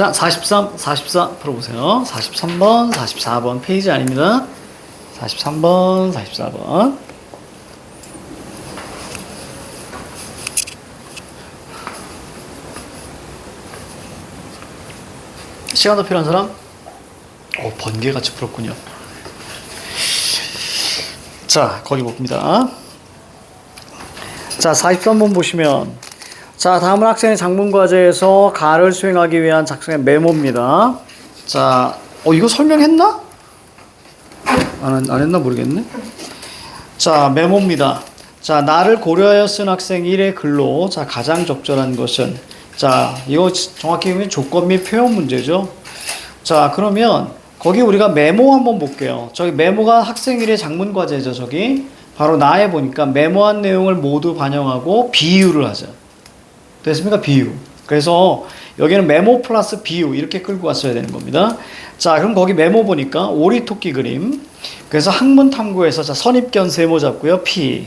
자, 43, 44 풀어보세요. 43번, 44번 페이지 아닙니다. 43번, 44번. 시간 더 필요한 사람? 번개같이 풀었군요. 자, 거기 봅니다. 자, 43번 보시면, 자, 다음은 학생의 작문과제에서 가를 수행하기 위한 작성의 메모입니다. 자, 이거 설명했나? 안 했나 모르겠네. 자, 메모입니다. 자, 나를 고려하여 쓴 학생 1의 글로, 자, 가장 적절한 것은, 자, 이거 정확히 보면 조건 및 표현 문제죠. 자, 그러면 거기 우리가 메모 한번 볼게요. 저기 메모가 학생 1의 작문과제죠. 저기 바로 나에 보니까 메모한 내용을 모두 반영하고 비유를 하자. 됐습니까? 비유. 그래서 여기는 메모 플러스 비유 이렇게 끌고 왔어야 되는 겁니다. 자, 그럼 거기 메모 보니까 오리토끼 그림. 그래서 학문 탐구에서 자, 선입견 세모 잡고요. P.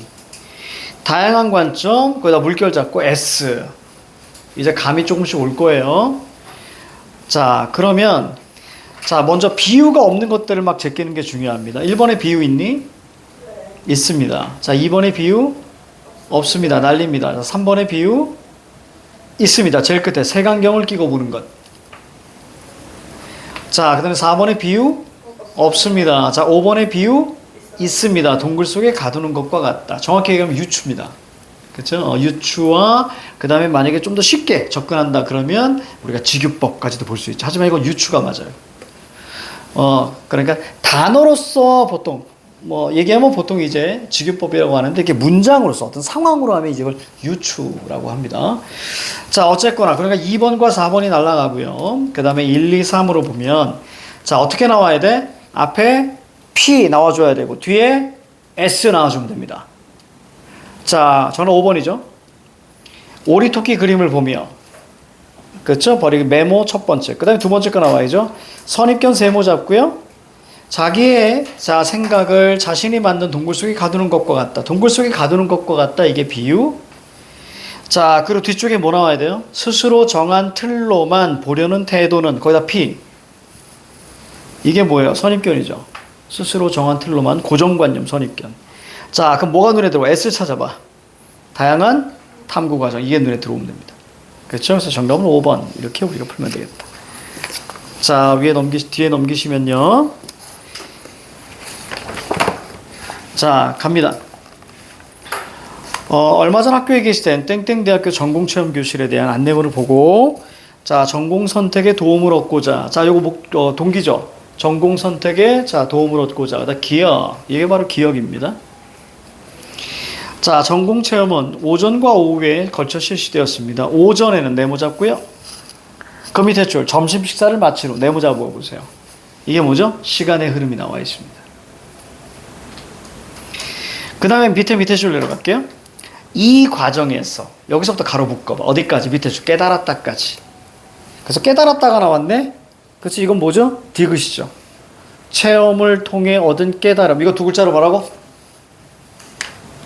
다양한 관점, 거기다 물결 잡고 S. 이제 감이 조금씩 올 거예요. 자, 그러면 자, 먼저 비유가 없는 것들을 막 제끼는 게 중요합니다. 1번에 비유 있니? 있습니다. 자, 2번에 비유 없습니다. 날립니다. 3번에 비유 있습니다. 제일 끝에 색안경을 끼고 보는 것. 자, 그 다음에 4번에 비유 없습니다. 자, 5번에 비유 있습니다. 동굴 속에 가두는 것과 같다. 정확히 얘기하면 유추입니다. 그렇죠? 유추와 그 다음에 만약에 좀 더 쉽게 접근한다 그러면 우리가 직유법까지도 볼 수 있죠. 하지만 이건 유추가 맞아요. 그러니까 단어로서 보통 얘기하면 보통 이제 직유법이라고 하는데 이게 문장으로서 어떤 상황으로 하면 이걸 유추라고 합니다. 자, 어쨌거나 그러니까 2번과 4번이 날아가고요. 그 다음에 1, 2, 3으로 보면 자, 어떻게 나와야 돼? 앞에 P 나와줘야 되고 뒤에 S 나와주면 됩니다. 자, 저는 5번이죠. 오리토끼 그림을 보며 그렇죠? 버리기 메모 첫 번째. 그 다음에 두 번째 거 나와야죠. 선입견 세모 잡고요. 자기의 자 생각을 자신이 만든 동굴 속에 가두는 것과 같다. 동굴 속에 가두는 것과 같다. 이게 비유. 자, 그리고 뒤쪽에 뭐 나와야 돼요? 스스로 정한 틀로만 보려는 태도는 거기다 P. 이게 뭐예요? 선입견이죠. 스스로 정한 틀로만 고정관념 선입견. 자, 그럼 뭐가 눈에 들어와? S 찾아봐. 다양한 탐구 과정. 이게 눈에 들어오면 됩니다. 그렇죠? 그래서 정답은 5번. 이렇게 우리가 풀면 되겠다. 자, 뒤에 넘기시면요. 자, 갑니다. 얼마 전 학교에 계시던 땡땡대학교 전공체험교실에 대한 안내문을 보고, 자, 전공 선택에 도움을 얻고자. 자, 요거 동기죠. 전공 선택에, 자, 도움을 얻고자. 그다음 기억. 이게 바로 기억입니다. 자, 전공 체험은 오전과 오후에 걸쳐 실시되었습니다. 오전에는 네모 잡고요. 그 밑에 줄 점심 식사를 마친 후 네모 잡아 보세요. 이게 뭐죠? 시간의 흐름이 나와 있습니다. 그 다음에 밑에 줄 내려갈게요. 이 과정에서 여기서부터 가로 묶어봐. 어디까지? 밑에 줄 깨달았다까지. 그래서 깨달았다가 나왔네. 그렇지? 이건 뭐죠? 디귿이죠. 체험을 통해 얻은 깨달음. 이거 두 글자로 뭐라고?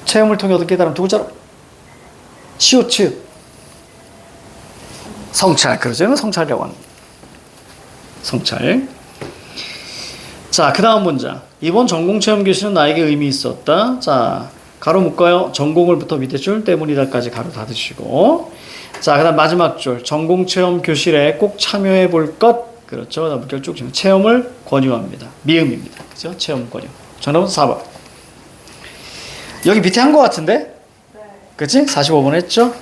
체험을 통해 얻은 깨달음 두 글자로 치읓 성찰. 그러죠? 성찰이라고 합니다. 성찰. 자, 그 다음 문장. 이번 전공체험 교실은 나에게 의미 있었다. 자, 가로 묶어요. 전공을부터 밑에 줄 때문이다까지 가로 닫으시고. 자, 그 다음 마지막 줄. 전공체험 교실에 꼭 참여해 볼 것. 그렇죠. 그 다음 물결 쭉 치면 체험을 권유합니다. 미음입니다. 그죠? 체험 권유. 정답은 4번. 여기 밑에 한 거 같은데? 네. 그치? 45번 했죠?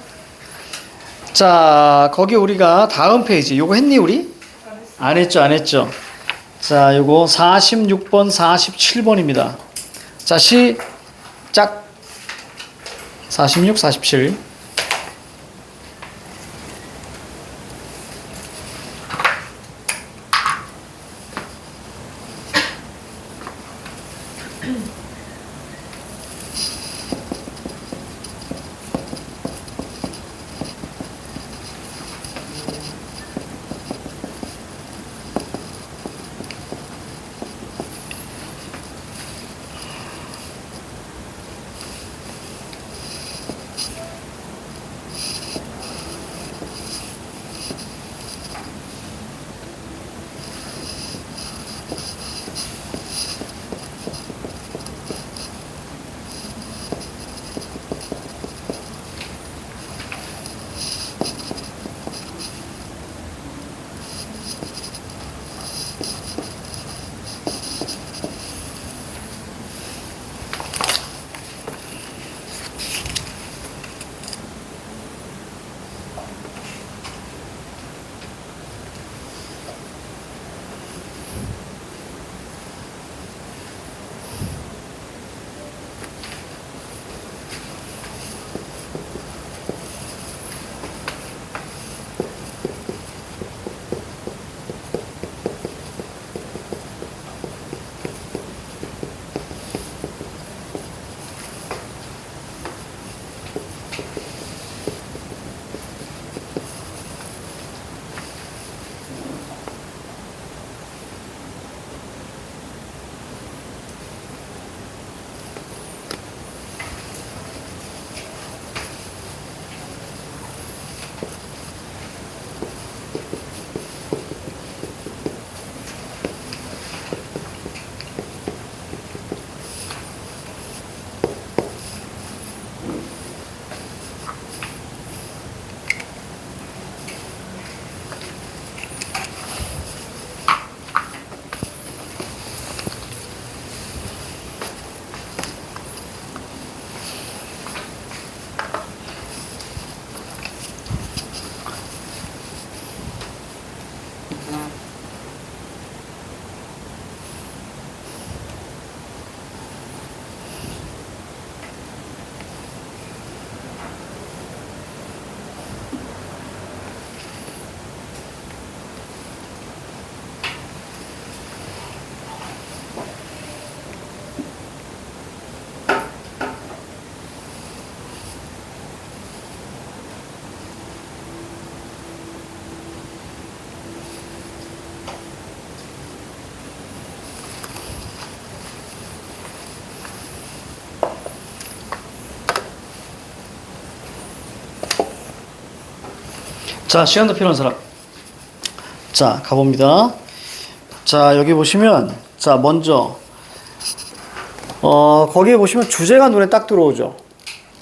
자, 거기 우리가 다음 페이지. 요거 했니, 우리? 안 했죠? 자, 요거 46번, 47번입니다. 자, 시작. 46, 47. 자, 시간도 필요한 사람. 자, 가봅니다. 자, 여기 보시면, 자, 먼저, 거기에 보시면 주제가 눈에 딱 들어오죠.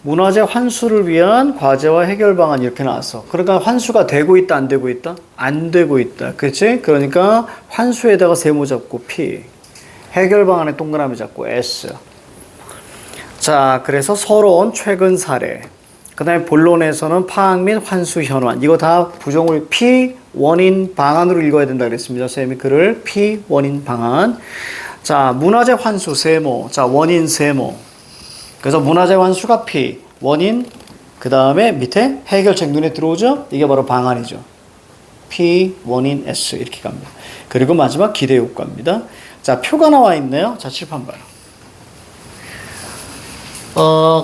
문화재 환수를 위한 과제와 해결 방안 이렇게 나왔어. 그러니까 환수가 되고 있다, 안 되고 있다? 안 되고 있다. 그렇지? 그러니까 환수에다가 세모 잡고 P. 해결 방안에 동그라미 잡고 S. 자, 그래서 서러운 최근 사례. 그 다음에 본론에서는 파악 및 환수 현황. 이거 다 부정을 P 원인 방안으로 읽어야 된다 그랬습니다. 선생님이 글을 P 원인 방안. 자, 문화재 환수 세모. 자, 원인 세모. 그래서 문화재 환수가 P, 원인, 그 다음에 밑에 해결책 눈에 들어오죠? 이게 바로 방안이죠. P, 원인, S 이렇게 갑니다. 그리고 마지막 기대 효과입니다. 자, 표가 나와 있네요. 자, 칠판 봐요.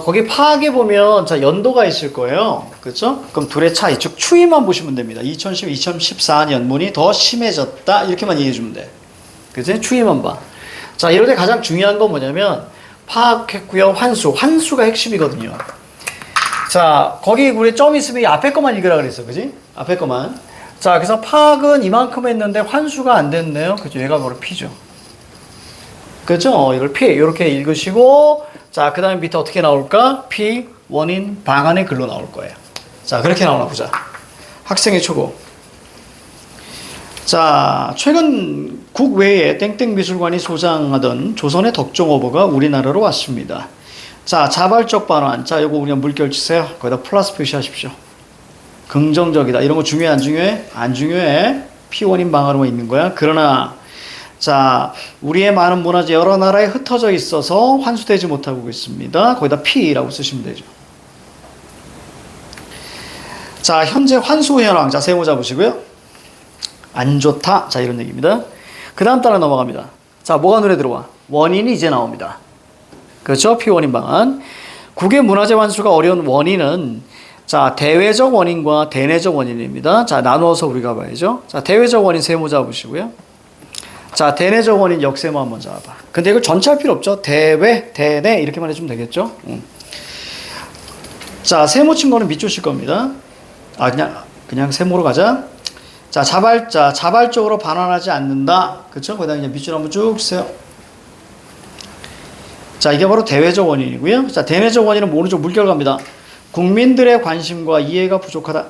거기 파악해 보면 자, 연도가 있을 거예요. 그렇죠? 그럼 둘의 차이, 즉 추이만 보시면 됩니다. 2010, 2014년 문이 더 심해졌다 이렇게만 이해해 주면 돼. 그치? 추이만 봐. 자, 이럴 때 가장 중요한 건 뭐냐면 파악했고요. 환수가 핵심이거든요. 자, 거기 우리 점 있으면 이 앞에 것만 읽으라 그랬어. 그지? 앞에 것만. 자, 그래서 파악은 이만큼 했는데 환수가 안 됐네요. 그죠? 얘가 바로 P죠. 그죠? 이걸 P. 이렇게 읽으시고, 자, 그 다음에 밑에 어떻게 나올까? P, 원인, 방안의 글로 나올 거예요. 자, 그렇게 나오나 보자. 학생의 초고. 자, 최근 국외에 땡땡미술관이 소장하던 조선의 덕종어버가 우리나라로 왔습니다. 자, 자발적 반환. 자, 요거 우리가 물결 치세요. 거기다 플러스 표시하십시오. 긍정적이다. 이런 거 중요해, 안 중요해? 안 중요해. P1인 방안으로 있는 거야. 그러나, 자, 우리의 많은 문화재 여러 나라에 흩어져 있어서 환수되지 못하고 있습니다. 거기다 P라고 쓰시면 되죠. 자, 현재 환수 현황. 자, 세모 잡으시고요. 안 좋다. 자, 이런 얘기입니다. 그 다음 따라 넘어갑니다. 자, 뭐가 눈에 들어와? 원인이 이제 나옵니다. 그렇죠? P 원인 방안. 국외 문화재 환수가 어려운 원인은 자, 대외적 원인과 대내적 원인입니다. 자, 나누어서 우리가 봐야죠. 자, 대외적 원인 세모 잡으시고요. 자, 대내적 원인 역세모 한번 잡아봐. 근데 이걸 전체 할 필요 없죠. 대외, 대내 이렇게만 해주면 되겠죠. 자, 세모 친 거는 밑줄 칠 겁니다. 아, 그냥 세모로 가자. 자, 자발적으로 반환하지 않는다. 그쵸? 거기다 그냥 밑줄 한번 쭉 주세요. 자, 이게 바로 대외적 원인이고요. 자, 대내적 원인은 모르죠. 물결 갑니다. 국민들의 관심과 이해가 부족하다.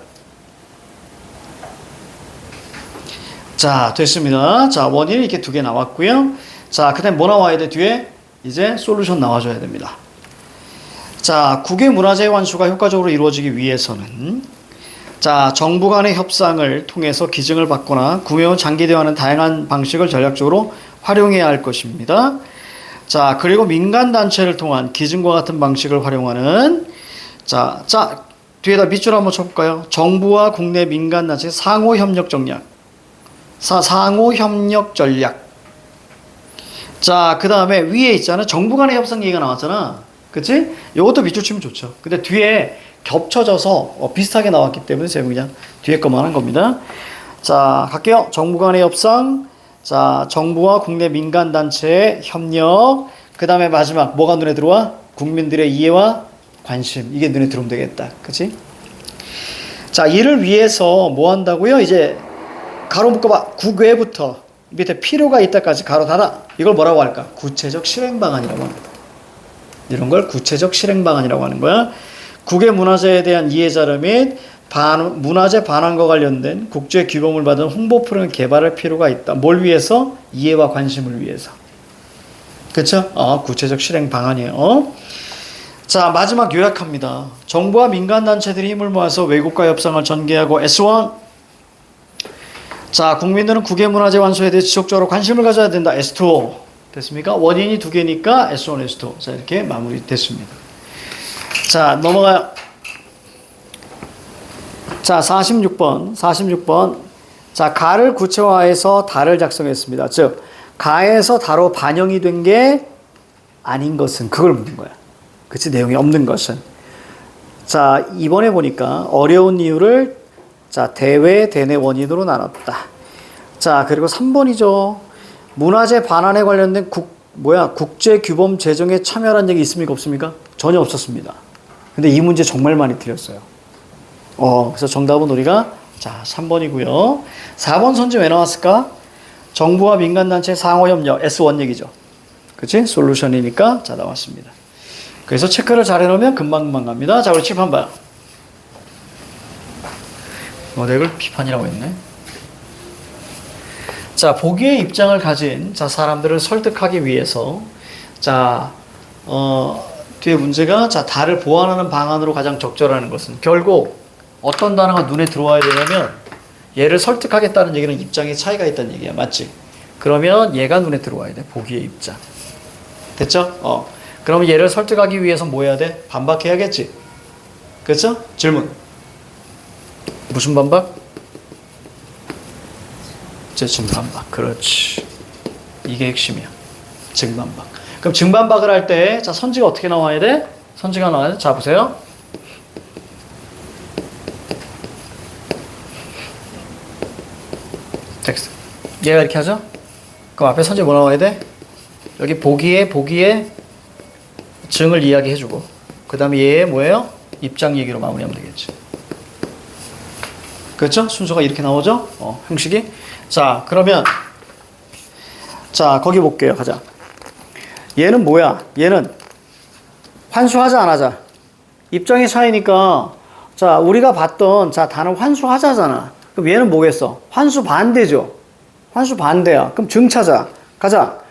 자, 됐습니다. 자, 원인이 이렇게 두 개 나왔고요. 자, 그 다음에 뭐 나와야 돼? 뒤에 이제 솔루션 나와줘야 됩니다. 자, 국외 문화재 환수가 효과적으로 이루어지기 위해서는 자, 정부 간의 협상을 통해서 기증을 받거나 구매원 장기대화하는 다양한 방식을 전략적으로 활용해야 할 것입니다. 자, 그리고 민간단체를 통한 기증과 같은 방식을 활용하는 자, 뒤에다 밑줄 한번 쳐볼까요? 정부와 국내 민간단체 상호협력 전략. 상호협력 전략. 자, 그 다음에 위에 있잖아. 정부 간의 협상 얘기가 나왔잖아. 그치? 요것도 밑줄 치면 좋죠. 근데 뒤에 겹쳐져서 비슷하게 나왔기 때문에 제가 그냥 뒤에 것만 한 겁니다. 자, 갈게요. 정부 간의 협상. 자, 정부와 국내 민간단체의 협력. 그 다음에 마지막 뭐가 눈에 들어와? 국민들의 이해와 관심. 이게 눈에 들어오면 되겠다. 그치? 자, 이를 위해서 뭐 한다고요? 이제 가로 묶어봐. 국외부터 밑에 필요가 있다까지 가로 닫아. 이걸 뭐라고 할까? 구체적 실행 방안이라고 합니다. 이런 걸 구체적 실행 방안이라고 하는 거야. 국외 문화재에 대한 이해 자료 및 문화재 반환과 관련된 국제 규범을 받은 홍보 프로그램 개발할 필요가 있다. 뭘 위해서? 이해와 관심을 위해서. 그쵸? 구체적 실행 방안이에요. 자, 마지막 요약합니다. 정부와 민간단체들이 힘을 모아서 외국과 협상을 전개하고 S1. 자, 국민들은 국외 문화재 환수에 대해 지속적으로 관심을 가져야 된다. S2. 됐습니까? 원인이 두 개니까 S1, S2. 자, 이렇게 마무리 됐습니다. 자, 넘어가요. 자, 46번. 자, 가를 구체화해서 다를 작성했습니다. 즉, 가에서 다로 반영이 된 게 아닌 것은 그걸 묻는 거야. 그치? 내용이 없는 것은. 자, 이번에 보니까 어려운 이유를 자, 대외, 대내 원인으로 나눴다. 자, 그리고 3번이죠. 문화재 반환에 관련된 국제 규범 제정에 참여한 적이 있습니까? 없습니까? 전혀 없었습니다. 근데 이 문제 정말 많이 틀렸어요. 그래서 정답은 우리가 자, 3번이고요. 4번 선지 왜 나왔을까? 정부와 민간단체 상호협력, S1 얘기죠. 그치? 솔루션이니까, 자, 나왔습니다. 그래서 체크를 잘 해놓으면 금방금방 갑니다. 자, 우리 칠판 봐요. 내걸 비판이라고 했네. 자, 보기의 입장을 가진 자, 사람들을 설득하기 위해서 자, 뒤에 문제가 자, 달을 보완하는 방안으로 가장 적절한 것은 결국 어떤 단어가 눈에 들어와야 되냐면 얘를 설득하겠다는 얘기는 입장에 차이가 있다는 얘기야. 맞지? 그러면 얘가 눈에 들어와야 돼. 보기의 입장. 됐죠? 그러면 얘를 설득하기 위해서 뭐 해야 돼? 반박해야겠지. 그렇죠? 질문. 무슨 반박? 증반박. 그렇지. 이게 핵심이야. 증반박. 그럼 증반박을 할 때, 자, 선지가 어떻게 나와야 돼? 선지가 나와야 돼. 자, 보세요. 텍스트. 얘가 이렇게 하죠? 그럼 앞에 선지 뭐 나와야 돼? 여기 보기에 증을 이야기해주고, 그 다음에 얘의 뭐예요? 입장 얘기로 마무리하면 되겠지. 그렇죠? 순서가 이렇게 나오죠? 형식이. 자, 그러면 자, 거기 볼게요. 가자. 얘는 뭐야? 얘는 환수하자 안 하자? 입장의 차이니까 자, 우리가 봤던 자, 단어 환수하자잖아. 그럼 얘는 뭐겠어? 환수 반대죠. 환수 반대야. 그럼 증 찾아. 가자.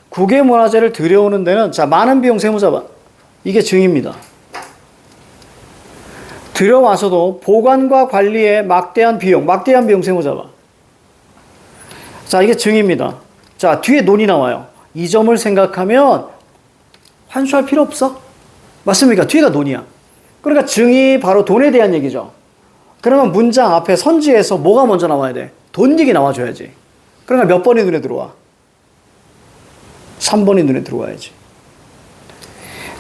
국외문화재를 들여오는 데는 자, 많은 비용 세무자반. 이게 증입니다. 들여와서도 보관과 관리에 막대한 비용 세무자반. 자, 이게 증입니다. 자, 뒤에 논이 나와요. 이 점을 생각하면 환수할 필요 없어. 맞습니까? 뒤에가 논이야. 그러니까 증이 바로 돈에 대한 얘기죠. 그러면 문장 앞에 선지에서 뭐가 먼저 나와야 돼? 돈 얘기 나와줘야지. 그러니까 몇 번이 눈에 들어와? 3번이 눈에 들어와야지.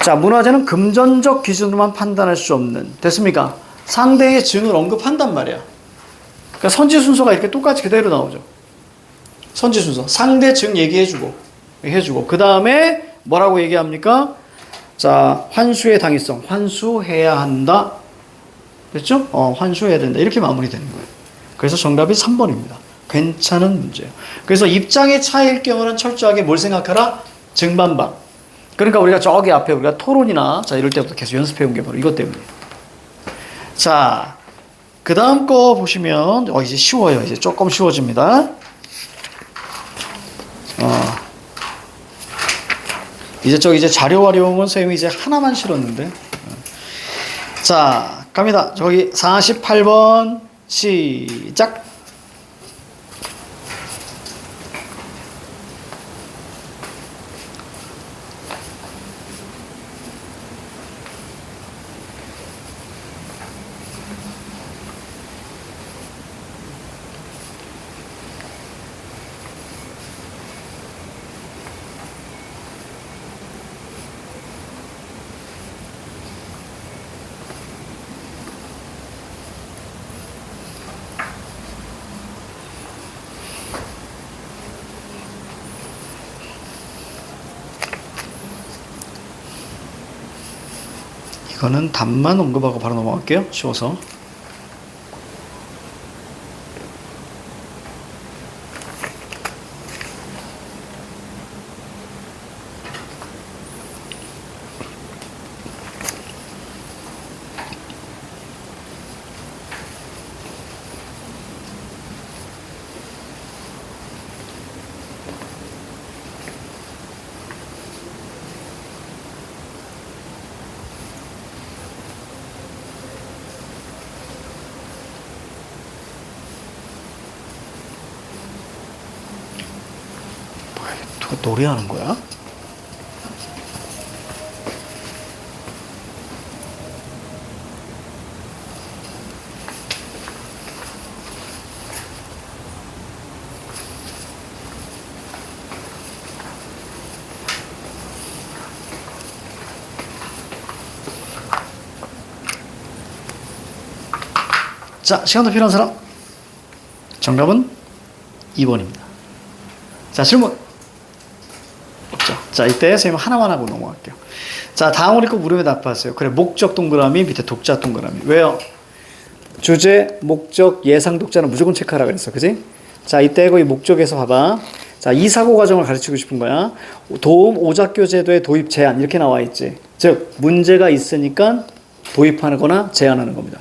자, 문화재는 금전적 기준으로만 판단할 수 없는. 됐습니까? 상대의 증을 언급한단 말이야. 그러니까 선지 순서가 이렇게 똑같이 그대로 나오죠. 선지 순서. 상대 증 얘기해주고, 그 다음에 뭐라고 얘기합니까? 자, 환수의 당위성. 환수해야 한다. 됐죠? 환수해야 된다. 이렇게 마무리되는 거예요. 그래서 정답이 3번입니다. 괜찮은 문제예요. 그래서 입장의 차이일 경우는 철저하게 뭘 생각하라? 증반박. 그러니까 우리가 저기 앞에 우리가 토론이나 자, 이럴 때부터 계속 연습해 온 게 바로 이것 때문이에요. 자, 그 다음 거 보시면 이제 쉬워요. 이제 조금 쉬워집니다. 이제 자료 활용은 선생님이 이제 하나만 실었는데. 자, 갑니다. 저기 48번 시작. 이거는 답만 언급하고 바로 넘어갈게요. 쉬워서. 누가 노래하는 거야? 자, 시간 더 필요한 사람? 정답은 2번입니다. 자, 질문. 없죠. 자, 이때 선생님 하나만 하고 넘어갈게요. 자, 다음 우리 거 물음에 답하세요. 그래, 목적 동그라미 밑에 독자 동그라미. 왜요? 주제, 목적, 예상 독자는 무조건 체크하라 그랬어. 그지? 자, 이때 이 목적에서 봐봐. 자, 이 사고 과정을 가르치고 싶은 거야. 도움 오작교 제도의 도입 제한 이렇게 나와 있지. 즉, 문제가 있으니까 도입하는 거나 제한하는 겁니다.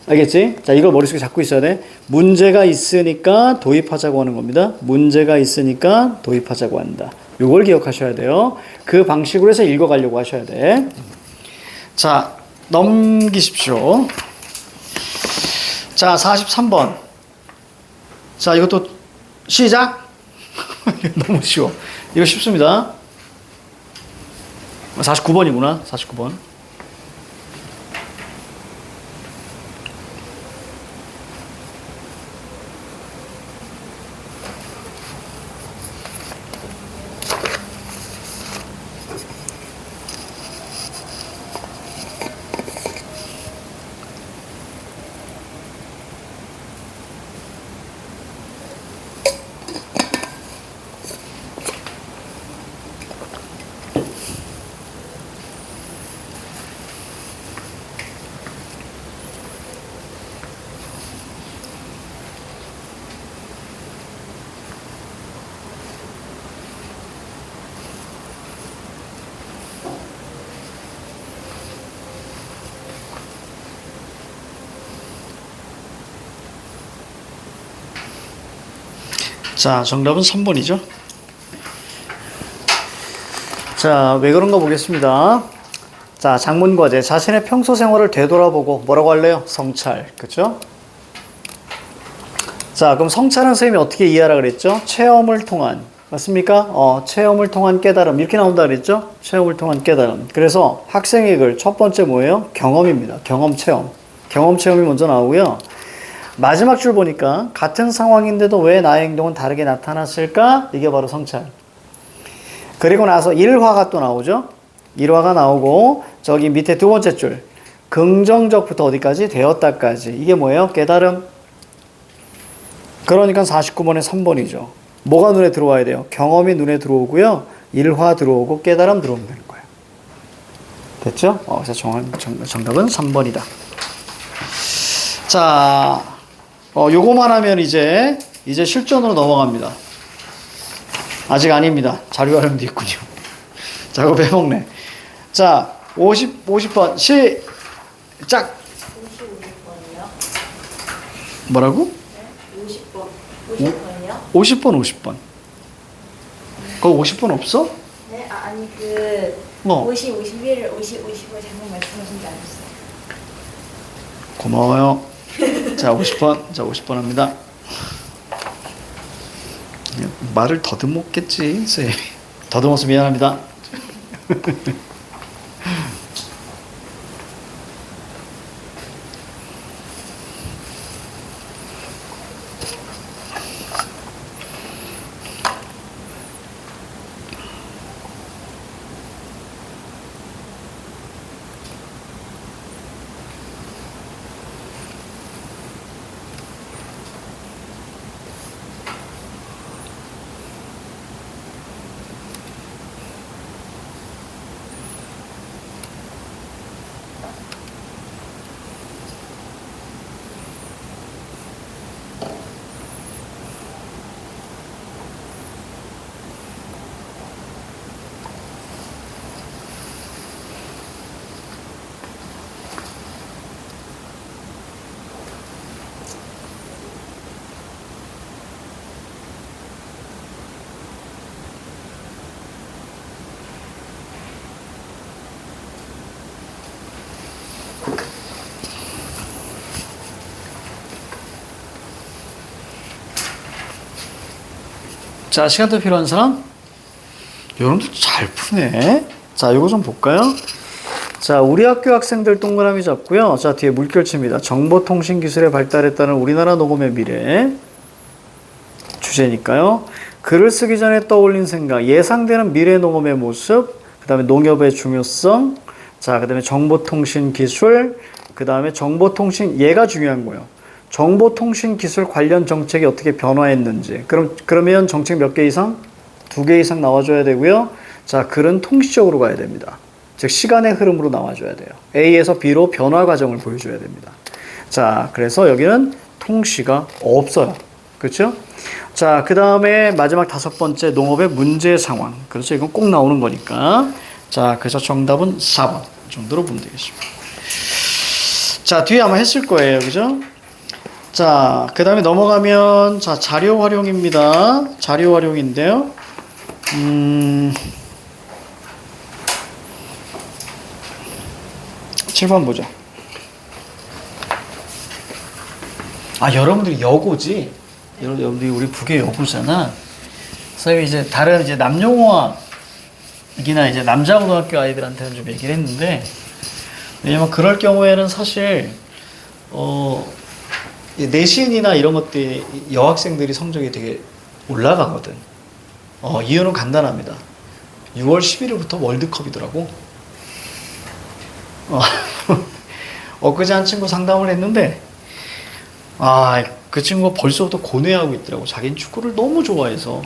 알겠지? 자, 이걸 머릿속에 잡고 있어야 돼. 문제가 있으니까 도입하자고 하는 겁니다. 문제가 있으니까 도입하자고 한다. 요걸 기억하셔야 돼요. 그 방식으로 해서 읽어가려고 하셔야 돼. 자, 넘기십시오. 자, 43번. 자, 이것도 시작. 너무 쉬워. 이거 쉽습니다. 49번이구나. 49번. 자, 정답은 3번이죠. 자, 왜 그런가 보겠습니다. 자, 작문과제. 자신의 평소 생활을 되돌아보고 뭐라고 할래요? 성찰. 그쵸? 자, 그럼 성찰은 선생님이 어떻게 이해하라 그랬죠? 체험을 통한. 맞습니까? 체험을 통한 깨달음. 이렇게 나온다 그랬죠? 체험을 통한 깨달음. 그래서 학생의 글 첫 번째 뭐예요? 경험입니다. 경험 체험. 경험 체험이 먼저 나오고요. 마지막 줄 보니까 같은 상황인데도 왜 나의 행동은 다르게 나타났을까? 이게 바로 성찰. 그리고 나서 일화가 또 나오죠. 일화가 나오고 저기 밑에 두 번째 줄 긍정적부터 어디까지? 되었다까지. 이게 뭐예요? 깨달음. 그러니까 49번에 3번이죠. 뭐가 눈에 들어와야 돼요? 경험이 눈에 들어오고요. 일화 들어오고 깨달음 들어오면 되는 거예요. 됐죠? 그래서 정답은 3번이다. 자, 요거만 하면 이제 실전으로 넘어갑니다. 아직 아닙니다. 자료 활용도 있군요. 자, 이거 빼먹네. 자, 50번 시작. 55번이요? 뭐라고? 네? 50번. 50번이요? 50번, 50번. 거기 50번 없어? 네? 아니 50, 51을 50, 50을 잘못 말씀하신 줄 알았어요. 고마워요. 자, 50번. 자, 50번 합니다. 말을 더듬었겠지, 쌤. 더듬어서 미안합니다. 자, 시간 더 필요한 사람? 여러분들 잘 푸네. 자, 이거 좀 볼까요? 자, 우리 학교 학생들 동그라미 잡고요. 자, 뒤에 물결치입니다. 정보통신기술의 발달에 따른 우리나라 녹음의 미래. 주제니까요. 글을 쓰기 전에 떠올린 생각, 예상되는 미래 녹음의 모습, 그 다음에 농협의 중요성, 자, 그 다음에 정보통신기술, 그 다음에 정보통신, 얘가 중요한 거예요. 정보통신기술 관련 정책이 어떻게 변화했는지. 그러면 정책 몇 개 이상? 2개 이상 나와줘야 되고요. 자, 글은 통시적으로 가야 됩니다. 즉, 시간의 흐름으로 나와줘야 돼요. A에서 B로 변화 과정을 보여줘야 됩니다. 자, 그래서 여기는 통시가 없어요. 그렇죠? 자, 그 다음에 마지막 5번째 농업의 문제 상황. 그렇죠? 이건 꼭 나오는 거니까. 자, 그래서 정답은 4번 정도로 보면 되겠습니다. 자, 뒤에 아마 했을 거예요. 그죠? 자, 그 다음에 넘어가면, 자, 자료 활용입니다. 자료 활용인데요. 7번 보자. 아, 여러분들이 여고지? 여러분들이 우리 북의 여고잖아. 선생님이 이제 다른 이제 남용어학이나 이제 남자고등학교 아이들한테는 좀 얘기를 했는데, 왜냐면 그럴 경우에는 사실, 내신이나 이런 것들이 여학생들이 성적이 되게 올라가거든. 이유는 간단합니다. 6월 11일부터 월드컵이더라고. 엊그제 한 친구 상담을 했는데, 그 친구가 벌써부터 고뇌하고 있더라고. 자기는 축구를 너무 좋아해서,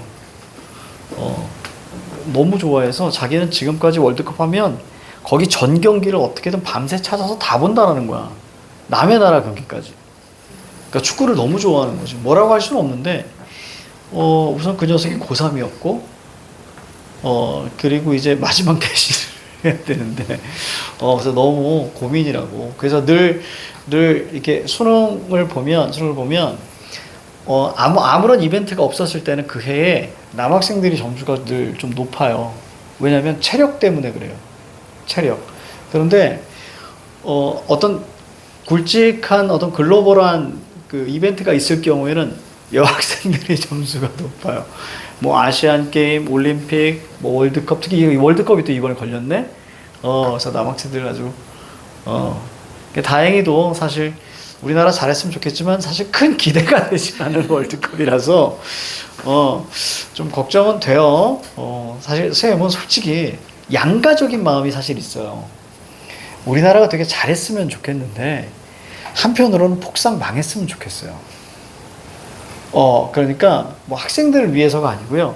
너무 좋아해서 자기는 지금까지 월드컵 하면 거기 전 경기를 어떻게든 밤새 찾아서 다 본다라는 거야. 남의 나라 경기까지. 그러니까 축구를 너무 좋아하는 거지. 뭐라고 할 수는 없는데, 우선 그 녀석이 고3이었고, 그리고 이제 마지막 대시를 해야 되는데, 그래서 너무 고민이라고. 그래서 늘 이렇게 수능을 보면, 아무런 이벤트가 없었을 때는 그 해에 남학생들이 점수가 늘 좀 높아요. 왜냐면 체력 때문에 그래요. 체력. 그런데, 어떤 굵직한 어떤 글로벌한 그 이벤트가 있을 경우에는 여학생들이 점수가 높아요. 뭐 아시안 게임, 올림픽, 뭐 월드컵, 특히 월드컵이 또 이번에 걸렸네. 그래서 남학생들 아주 다행히도 사실 우리나라 잘했으면 좋겠지만 사실 큰 기대가 되지 않은 월드컵이라서 좀 걱정은 돼요. 사실 쌤은 솔직히 양가적인 마음이 사실 있어요. 우리나라가 되게 잘했으면 좋겠는데 한편으로는 폭삭 망했으면 좋겠어요. 그러니까 뭐 학생들을 위해서가 아니고요.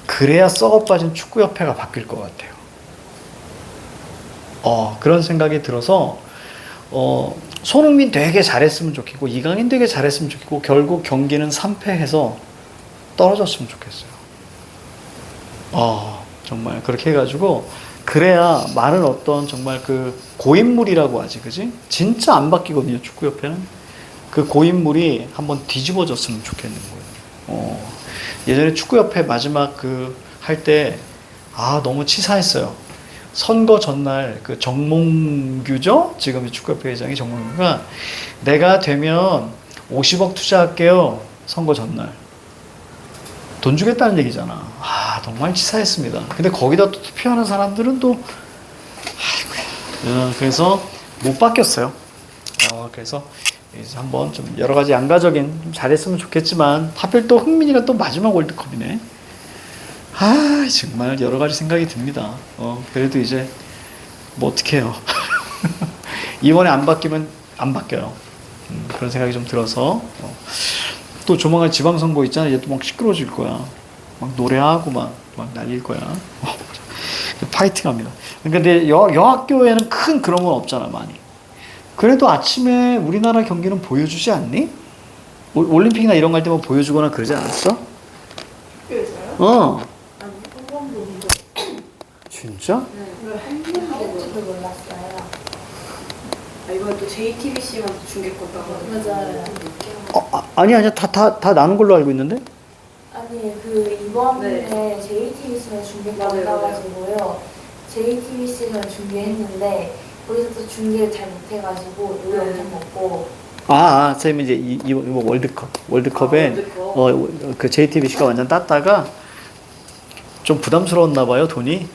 그래야 썩어 빠진 축구협회가 바뀔 것 같아요. 그런 생각이 들어서 손흥민 되게 잘했으면 좋겠고 이강인 되게 잘했으면 좋겠고 결국 경기는 3패해서 떨어졌으면 좋겠어요. 정말 그렇게 해가지고 그래야 많은 어떤 정말 그 고인물이라고 하지, 그지? 진짜 안 바뀌거든요, 축구협회는. 그 고인물이 한번 뒤집어졌으면 좋겠는 거예요. 예전에 축구협회 마지막 할 때, 너무 치사했어요. 선거 전날 그 정몽규죠? 지금 축구협회 회장이 정몽규가 내가 되면 50억 투자할게요. 선거 전날. 돈 주겠다는 얘기잖아. 정말 치사했습니다. 근데 거기다 또 투표하는 사람들은 또, 그래서 못 바뀌었어요. 그래서 이제 한번 좀 여러 가지 양가적인 좀 잘했으면 좋겠지만, 하필 또 흥민이가 또 마지막 월드컵이네. 정말 여러 가지 생각이 듭니다. 그래도 이제, 뭐 어떡해요. 이번에 안 바뀌면 안 바뀌어요. 그런 생각이 좀 들어서, 또 조만간 지방선거 있잖아. 이제 또 막 시끄러워질 거야. 막 노래하고 막 날릴 거야. 파이팅 합니다. 근데 여학교에는 큰 그런 건 없잖아, 많이. 그래도 아침에 우리나라 경기는 보여주지 않니? 올림픽이나 이런 거 할 때 뭐 보여주거나 그러지 않았어? 그래서요? 아니, 한 번도 본 적. 진짜? 네. 한 번도 몰랐어요. 이번에 또 JTBC만 중계권다고 맞아요. 아니야. 다 나눈 걸로 알고 있는데? 아니, 이번에 JTBC만 중계권 나가지고요. JTBC만 중계했는데, 거기서 또 중계를 잘 못해가지고, 노래 엄청 먹고. 선생님 이제 이번 월드컵에, 그 JTBC가 완전 땄다가, 좀 부담스러웠나 봐요, 돈이.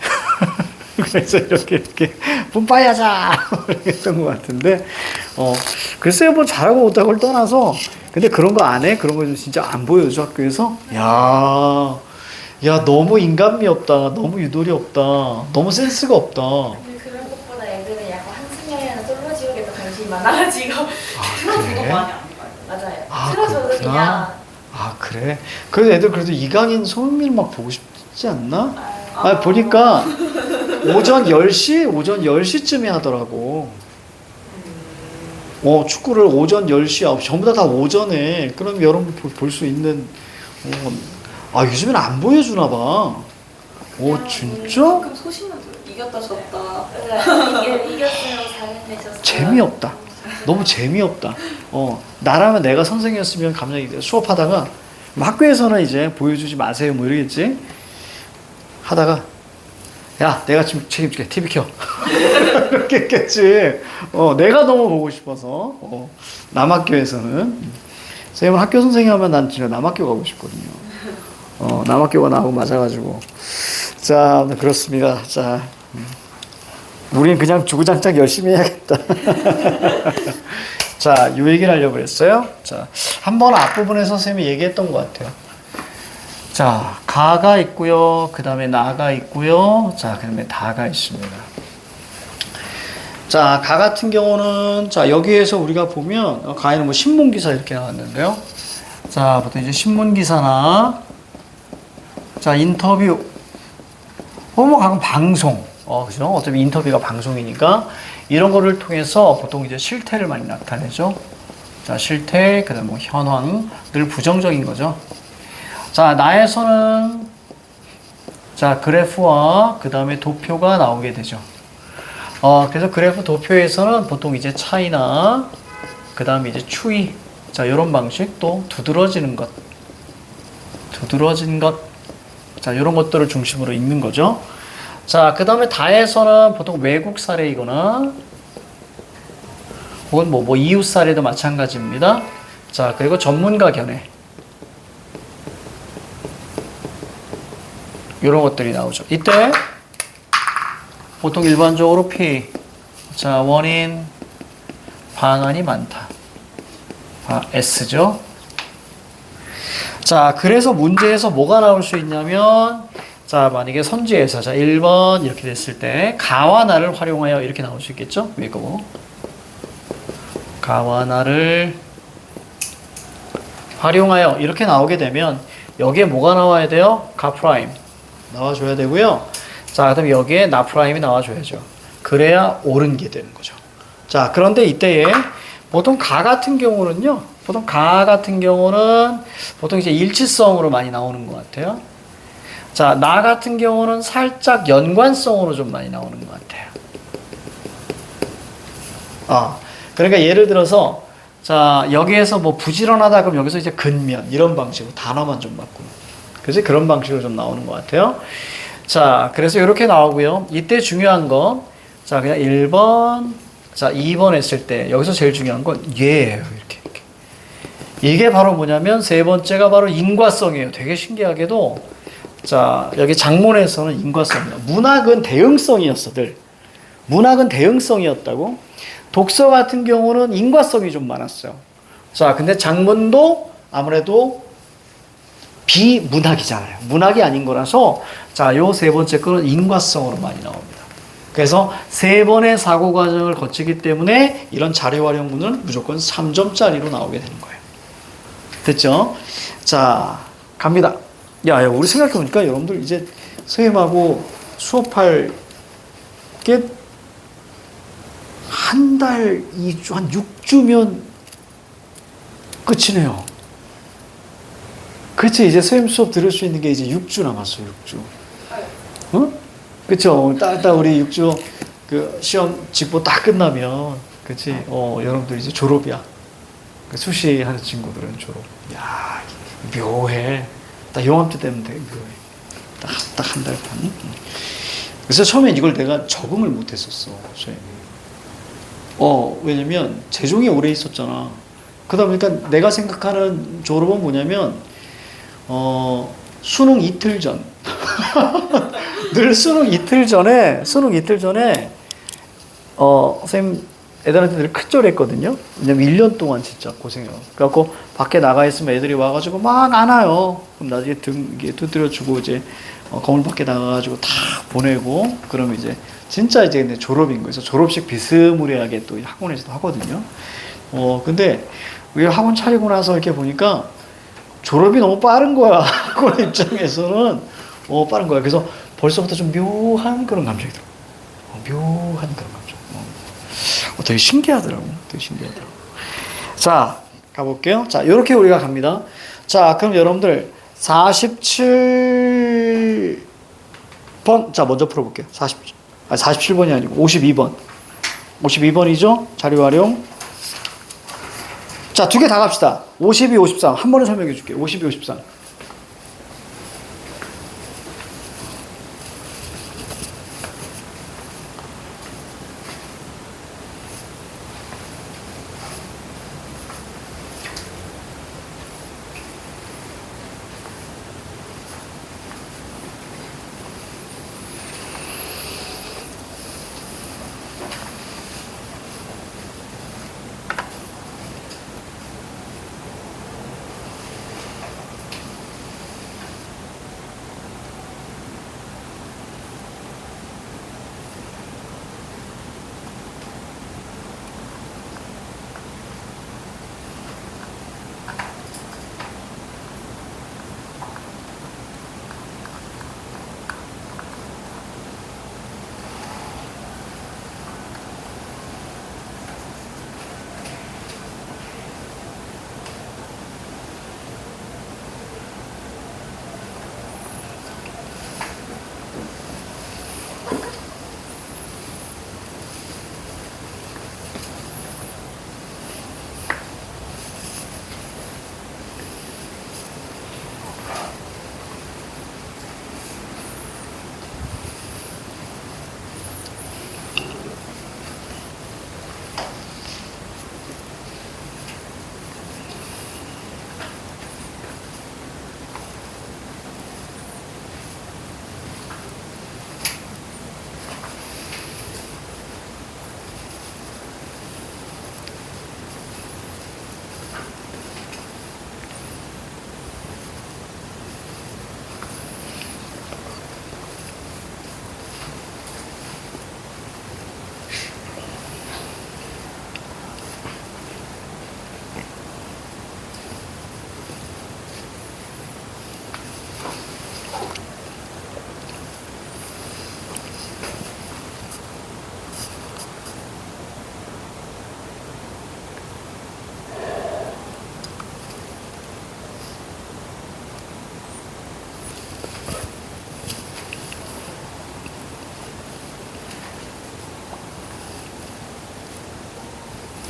그래서 이렇게 분파이 하자! 했던 것 같은데, 글쎄요, 뭐 잘하고 못하고를 떠나서, 근데 그런 거 안 해? 그런 거 좀 진짜 안 보여줘, 학교에서? 야, 너무 인간미 없다. 너무 유도리 없다. 너무 센스가 없다. 근데 그런 것보다 애들은 약간 한승연이나 솔로 지옥에 더 관심이 많아가지고. 그래? 많이 안 봐요. 맞아요. 틀어줘도 그냥. 그래? 그래도 애들 그래도 이강인, 손흥민 막 보고 싶지 않나? 보니까 오전 10시쯤에 하더라고. 축구를 오전 10시, 9시 전부 다 오전에. 그럼 여러분 볼 수 있는 요즘엔 안 보여주나 봐. 진짜? 가끔 소식만 들어. 이겼다 졌다. 이겼어요. 잘했네 졌어요. 재미없다. 너무 재미없다. 나라면 내가 선생이었으면 갑자기 수업하다가 학교에서는 이제 보여주지 마세요 뭐 이러겠지. 하다가 야 내가 지금 책임질게 TV 켜 이렇게 했겠지. 내가 너무 보고 싶어서. 남학교에서는 선생님은 학교 선생님 하면 난 진짜 남학교 가고 싶거든요. 남학교가 나하고 맞아가지고. 자 그렇습니다. 자 우린 그냥 주구장창 열심히 해야겠다. 자, 요 얘기를 하려고 했어요. 자, 한번 앞부분에서 선생님이 얘기했던 것 같아요. 자, 가가 있고요. 그 다음에 나가 있고요. 자, 그 다음에 다가 있습니다. 자, 가 같은 경우는, 자, 여기에서 우리가 보면, 가에는 뭐 신문기사 이렇게 나왔는데요. 자, 보통 이제 신문기사나, 자, 인터뷰, 뭐 가끔 방송, 그죠? 어차피 인터뷰가 방송이니까, 이런 거를 통해서 보통 이제 실태를 많이 나타내죠. 자, 실태, 그 다음 뭐 현황, 늘 부정적인 거죠. 자, 나에서는, 자, 그래프와 그 다음에 도표가 나오게 되죠. 그래서 그래프 도표에서는 보통 이제 차이나, 그 다음에 이제 추이, 자, 요런 방식, 또 두드러지는 것, 자, 요런 것들을 중심으로 읽는 거죠. 자, 그 다음에 다에서는 보통 외국 사례이거나 혹은 뭐 이웃 사례도 마찬가지입니다. 자, 그리고 전문가 견해 이런 것들이 나오죠. 이때 보통 일반적으로 P, 자, 원인, 방안이 많다. S죠. 자, 그래서 문제에서 뭐가 나올 수 있냐면, 자, 만약에 선지에서, 자, 1번 이렇게 됐을 때, 가와 나를 활용하여 이렇게 나올 수 있겠죠? 위고. 가와 나를 활용하여 이렇게 나오게 되면, 여기에 뭐가 나와야 돼요? 가 프라임. 나와줘야 되고요. 자, 그 다음에 여기에 나 프라임이 나와줘야죠. 그래야 옳은 게 되는 거죠. 자, 그런데 이때에, 보통 가 같은 경우는요, 보통 이제 일치성으로 많이 나오는 것 같아요. 자, 나 같은 경우는 살짝 연관성으로 좀 많이 나오는 것 같아요. 그러니까 예를 들어서, 자, 여기에서 뭐 부지런하다 그럼 여기서 이제 근면, 이런 방식으로 단어만 좀 바꾸는. 그지? 그런 방식으로 좀 나오는 것 같아요. 자, 그래서 이렇게 나오고요. 이때 중요한 건, 자, 그냥 1번, 자, 2번 했을 때, 여기서 제일 중요한 건 예예요. 이렇게. 이게 바로 뭐냐면, 세 번째가 바로 인과성이에요. 되게 신기하게도, 자, 여기 장문에서는 인과성이다. 문학은 대응성이었어, 늘. 문학은 대응성이었다고. 독서 같은 경우는 인과성이 좀 많았어요. 자, 근데 장문도 아무래도 비문학이잖아요. 문학이 아닌 거라서, 자, 요 세 번째 거는 인과성으로 많이 나옵니다. 그래서 세 번의 사고 과정을 거치기 때문에 이런 자료 활용문은 무조건 3점짜리로 나오게 되는 거예요. 됐죠? 자, 갑니다. 야, 우리 생각해보니까 여러분들 이제 선생님하고 수업할 게 한 달, 2주, 한 6주면 끝이네요. 그치? 이제 선생님 수업 들을 수 있는 게 이제 6주 남았어요, 6주. 그쵸? 딱 우리 6주 그 시험 직보 딱 끝나면, 그치? 여러분들 이제 졸업이야. 그 수시하는 친구들은 졸업. 야, 묘해. 딱 요맘때 되면 되게 묘해. 딱 한 달 반. 그래서 처음엔 이걸 내가 적응을 못 했었어, 선생님. 왜냐면 재종이 오래 있었잖아. 그러다 보니까 내가 생각하는 졸업은 뭐냐면, 수능 이틀 전. 늘 수능 이틀 전에, 선생님, 애들한테 늘 큰절했거든요. 왜냐면 1년 동안 진짜 고생해요. 그래갖고 밖에 나가 있으면 애들이 와가지고 막 안아요. 그럼 나중에 등 두드려주고 이제 건물 밖에 나가가지고 다 보내고, 그러면 이제 진짜 이제 근데 졸업인 거예요. 그래서 졸업식 비스무리하게 또 학원에서도 하거든요. 근데 우리가 학원 차리고 나서 이렇게 보니까 졸업이 너무 빠른 거야. 학원 입장에서는 빠른 거야. 그래서 벌써부터 좀 묘한 그런 감정이 들어. 묘한 그런 감정. 되게 신기하더라고. 되게 신기하더라고. 자, 가볼게요. 자, 요렇게 우리가 갑니다. 자, 그럼 여러분들 47번, 자, 먼저 풀어볼게요. 47번이 아니고 52번. 52번이죠? 자료 활용. 자, 두 개 다 갑시다. 52, 53. 한 번에 설명해 줄게요. 52, 53.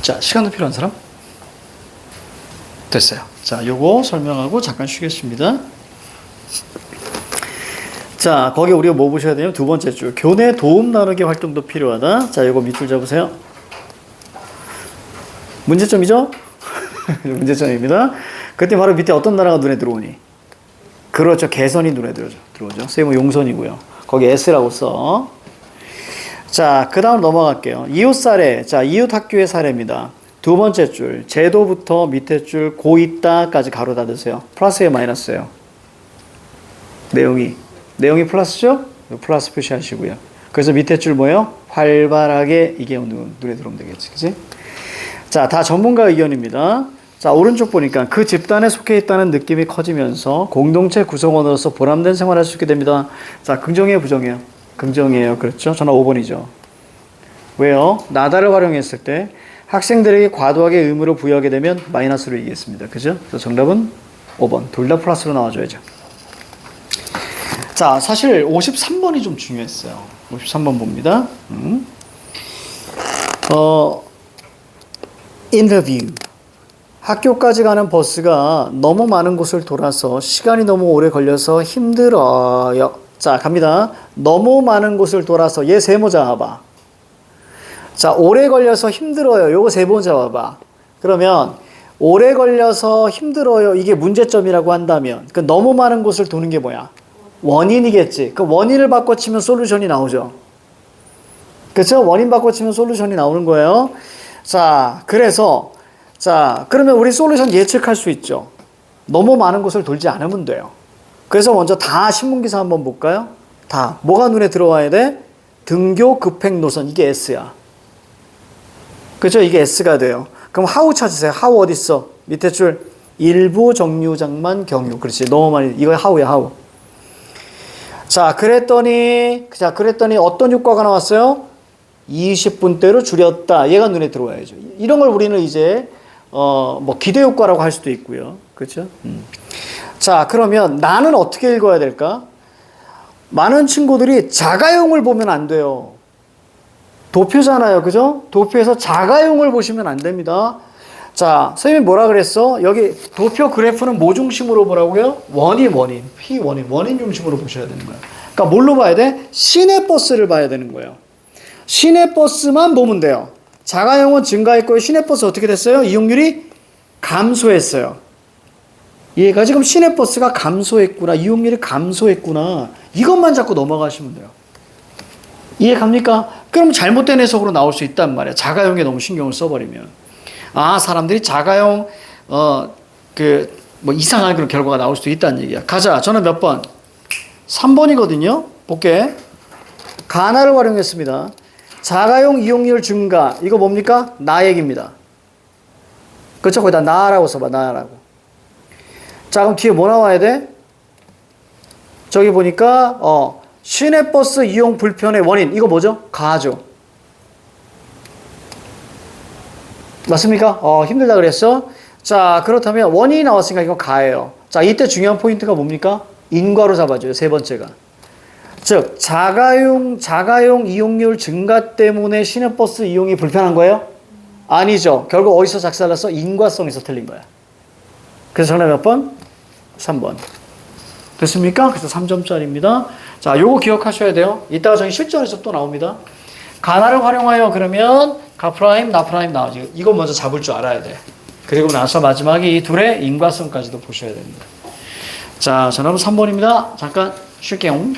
자, 시간도 필요한 사람? 됐어요. 자, 요거 설명하고 잠깐 쉬겠습니다. 자, 거기 우리가 뭐 보셔야 돼요? 두 번째 줄. 교내 도움 나누기 활동도 필요하다. 자, 요거 밑줄 잡으세요. 문제점이죠? 문제점입니다. 그때 바로 밑에 어떤 나라가 눈에 들어오니? 그렇죠. 개선이 눈에 들어오죠. 세모 용선이고요. 거기 S라고 써. 자, 그 다음 넘어갈게요. 이웃 사례. 자, 이웃 학교의 사례입니다. 두 번째 줄. 제도부터 밑에 줄 고있다까지 가로 닫으세요. 플러스예요, 마이너스예요? 내용이 플러스죠? 플러스 표시하시고요. 그래서 밑에 줄 뭐예요? 활발하게. 이게 눈에 들어오면 되겠지. 그치? 자, 다 전문가 의견입니다. 자, 오른쪽 보니까 그 집단에 속해 있다는 느낌이 커지면서 공동체 구성원으로서 보람된 생활을 할 수 있게 됩니다. 자, 긍정이에요, 부정이에요? 긍정이에요. 그렇죠? 전화 5번이죠. 왜요? 나다를 활용했을 때 학생들에게 과도하게 의무를 부여하게 되면 마이너스로 이기겠습니다. 그죠? 그래서 정답은 5번. 둘 다 플러스로 나와줘야죠. 자, 사실 53번이 좀 중요했어요. 53번 봅니다. 인터뷰. 학교까지 가는 버스가 너무 많은 곳을 돌아서 시간이 너무 오래 걸려서 힘들어요. 자, 갑니다. 너무 많은 곳을 돌아서 얘 세모 잡아봐. 자, 오래 걸려서 힘들어요. 요거 세모 잡아봐. 그러면 오래 걸려서 힘들어요. 이게 문제점이라고 한다면 그 너무 많은 곳을 도는 게 뭐야? 원인이겠지. 그 원인을 바꿔치면 솔루션이 나오죠. 그렇죠? 원인 바꿔치면 솔루션이 나오는 거예요. 자, 그래서 자, 그러면 우리 솔루션 예측할 수 있죠. 너무 많은 곳을 돌지 않으면 돼요. 그래서 먼저 다 신문기사 한번 볼까요? 다. 뭐가 눈에 들어와야 돼? 등교 급행 노선. 이게 S야. 그죠? 이게 S가 돼요. 그럼 하우 찾으세요. 하우 어디 있어? 밑에 줄 일부 정류장만 경유. 그렇지. 너무 많이. 이거 하우야, 하우. 자, 그랬더니 어떤 효과가 나왔어요? 20분대로 줄였다. 얘가 눈에 들어와야죠. 이런 걸 우리는 이제 뭐 기대 효과라고 할 수도 있고요. 그렇죠? 자, 그러면 나는 어떻게 읽어야 될까? 많은 친구들이 자가용을 보면 안 돼요. 도표잖아요. 그죠? 도표에서 자가용을 보시면 안 됩니다. 자, 선생님이 뭐라 그랬어? 여기 도표 그래프는 뭐 중심으로 보라고요? 원인. 원인 중심으로 보셔야 되는 거예요. 그러니까 뭘로 봐야 돼? 시내버스를 봐야 되는 거예요. 시내버스만 보면 돼요. 자가용은 증가했고요. 시내버스 어떻게 됐어요? 이용률이 감소했어요. 얘가 지금 시내버스가 감소했구나. 이용률이 감소했구나. 이것만 자꾸 넘어가시면 돼요. 이해 갑니까? 그럼 잘못된 해석으로 나올 수 있단 말이에요. 자가용에 너무 신경을 써버리면. 아, 사람들이 자가용, 이상한 그런 결과가 나올 수도 있다는 얘기야. 가자. 저는 몇 번? 3번이거든요. 볼게. 가나를 활용했습니다. 자가용 이용률 증가. 이거 뭡니까? 나 얘기입니다. 그렇죠? 거기다 나라고 써봐. 나라고. 자, 그럼 뒤에 뭐 나와야 돼? 저기 보니까, 시내버스 이용 불편의 원인. 이거 뭐죠? 가죠. 맞습니까? 힘들다 그랬어? 자, 그렇다면 원인이 나왔으니까 이거 가예요. 자, 이때 중요한 포인트가 뭡니까? 인과로 잡아줘요. 세 번째가. 즉, 자가용 이용률 증가 때문에 시내버스 이용이 불편한 거예요? 아니죠. 결국 어디서 작살났어? 인과성에서 틀린 거야. 그래서 정답 몇 번? 3번. 됐습니까? 그래서 3점짜리입니다. 자, 요거 기억하셔야 돼요. 이따가 저희 실전에서 또 나옵니다. 가나를 활용하여 그러면 가프라임, 나프라임 나오지. 이거 먼저 잡을 줄 알아야 돼. 그리고 나서 마지막에 이 둘의 인과성까지도 보셔야 됩니다. 자, 정답은 3번입니다. 잠깐 쉴게요.